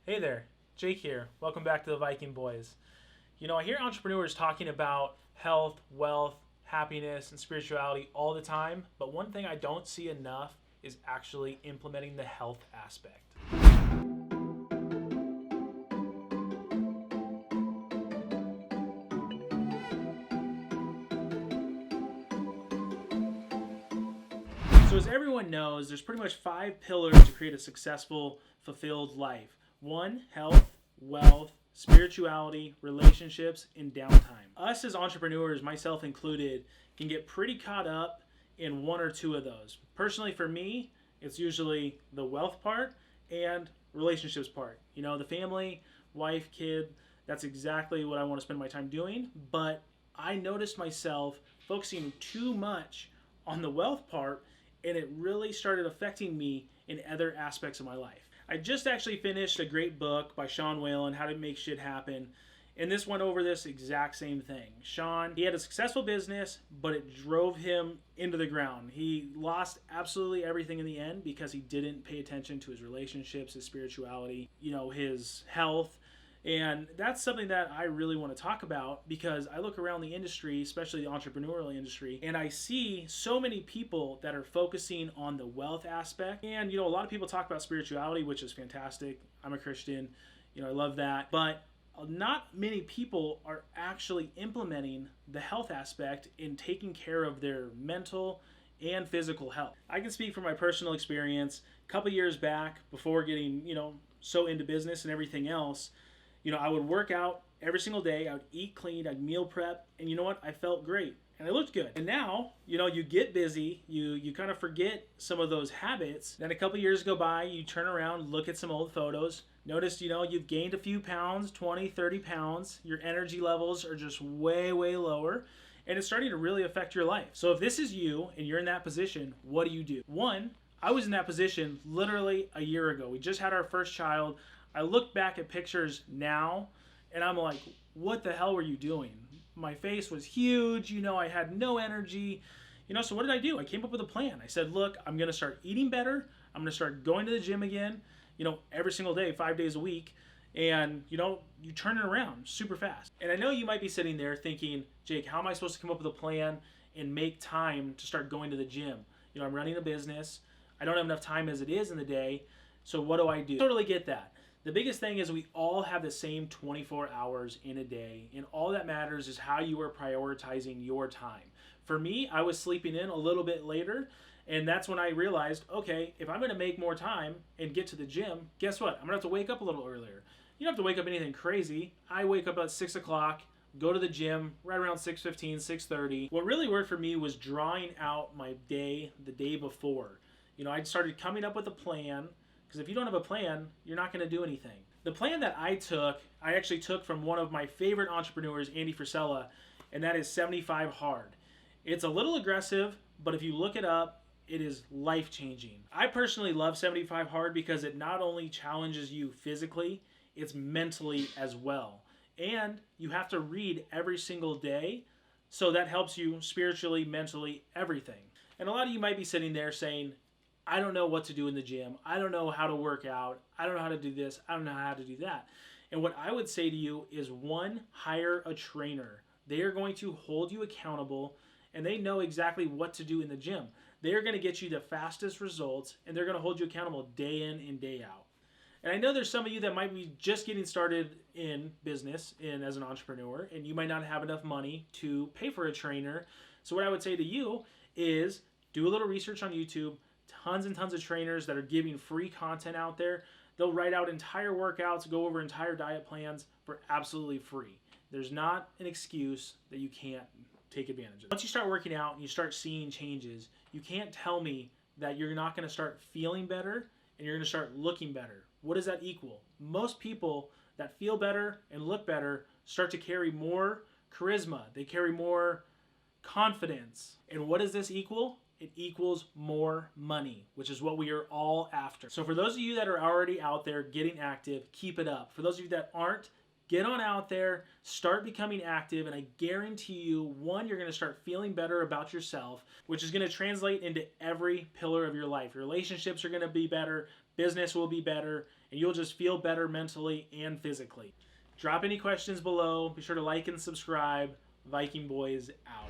Hey there, Jake here. Welcome back to the Viking Boys. I hear entrepreneurs talking about health, wealth, happiness, and spirituality all the time, but one thing I don't see enough is actually implementing the health aspect. So, as everyone knows, there's pretty much five pillars to create a successful, fulfilled life: one, health; wealth; spirituality; relationships; and downtime. Us as entrepreneurs, myself included, can get pretty caught up in one or two of those. Personally, for me, it's usually the wealth part and relationships part. The family, wife, kid, that's exactly what I want to spend my time doing. But I noticed myself focusing too much on the wealth part, and it really started affecting me in other aspects of my life. I just actually finished a great book by Sean Whalen, How to Make Shit Happen, and this went over this exact same thing. Sean, he had a successful business, but it drove him into the ground. He lost absolutely everything in the end because he didn't pay attention to his relationships, his spirituality, his health. And that's something that I really want to talk about because I look around the industry, especially the entrepreneurial industry, and I see so many people that are focusing on the wealth aspect. And, a lot of people talk about spirituality, which is fantastic. I'm a Christian, I love that. But not many people are actually implementing the health aspect in taking care of their mental and physical health. I can speak from my personal experience. A couple years back, before getting, so into business and everything else, I would work out every single day. I would eat clean. I'd meal prep. And you know what? I felt great. And I looked good. And now, you get busy. You kind of forget some of those habits. Then a couple years go by. You turn around, look at some old photos. Notice, you've gained a few pounds, 20, 30 pounds. Your energy levels are just way, way lower. And it's starting to really affect your life. So if this is you and you're in that position, what do? One, I was in that position literally a year ago. We just had our first child. I look back at pictures now and I'm like, what the hell were you doing? My face was huge. I had no energy. So what did I do? I came up with a plan. I said, look, I'm going to start eating better. I'm going to start going to the gym again, every single day, 5 days a week. And, you turn it around super fast. And I know you might be sitting there thinking, Jake, how am I supposed to come up with a plan and make time to start going to the gym? I'm running a business. I don't have enough time as it is in the day. So what do? Totally get that. The biggest thing is we all have the same 24 hours in a day, and all that matters is how you are prioritizing your time. For me, I was sleeping in a little bit later, and that's when I realized, okay, if I'm going to make more time and get to the gym, guess what? I'm going to have to wake up a little earlier. You don't have to wake up anything crazy. I wake up at 6 o'clock, go to the gym right around 6:15, 6:30. What really worked for me was drawing out my day the day before. I started coming up with a plan. Because if you don't have a plan, you're not going to do anything. The plan that I actually took from one of my favorite entrepreneurs, Andy Frisella, and that is 75 Hard. It's a little aggressive, but if you look it up, it is life-changing. I personally love 75 Hard because it not only challenges you physically, it's mentally as well. And you have to read every single day, so that helps you spiritually, mentally, everything. And a lot of you might be sitting there saying, I don't know what to do in the gym. I don't know how to work out. I don't know how to do this. I don't know how to do that. And what I would say to you is, one, hire a trainer. They are going to hold you accountable, and they know exactly what to do in the gym. They are going to get you the fastest results, and they're going to hold you accountable day in and day out. And I know there's some of you that might be just getting started in business and as an entrepreneur, and you might not have enough money to pay for a trainer. So what I would say to you is do a little research on YouTube. Tons and tons of trainers that are giving free content out there. They'll write out entire workouts, go over entire diet plans for absolutely free. There's not an excuse that you can't take advantage of. Once you start working out and you start seeing changes, you can't tell me that you're not going to start feeling better and you're going to start looking better. What does that equal? Most people that feel better and look better start to carry more charisma. They carry more confidence. And what does this equal? It equals more money, which is what we are all after. So for those of you that are already out there getting active, keep it up. For those of you that aren't, get on out there, start becoming active, and I guarantee you, one, you're going to start feeling better about yourself, which is going to translate into every pillar of your life. Your relationships are going to be better, business will be better, and you'll just feel better mentally and physically. Drop any questions below. Be sure to like and subscribe. Viking Boys out.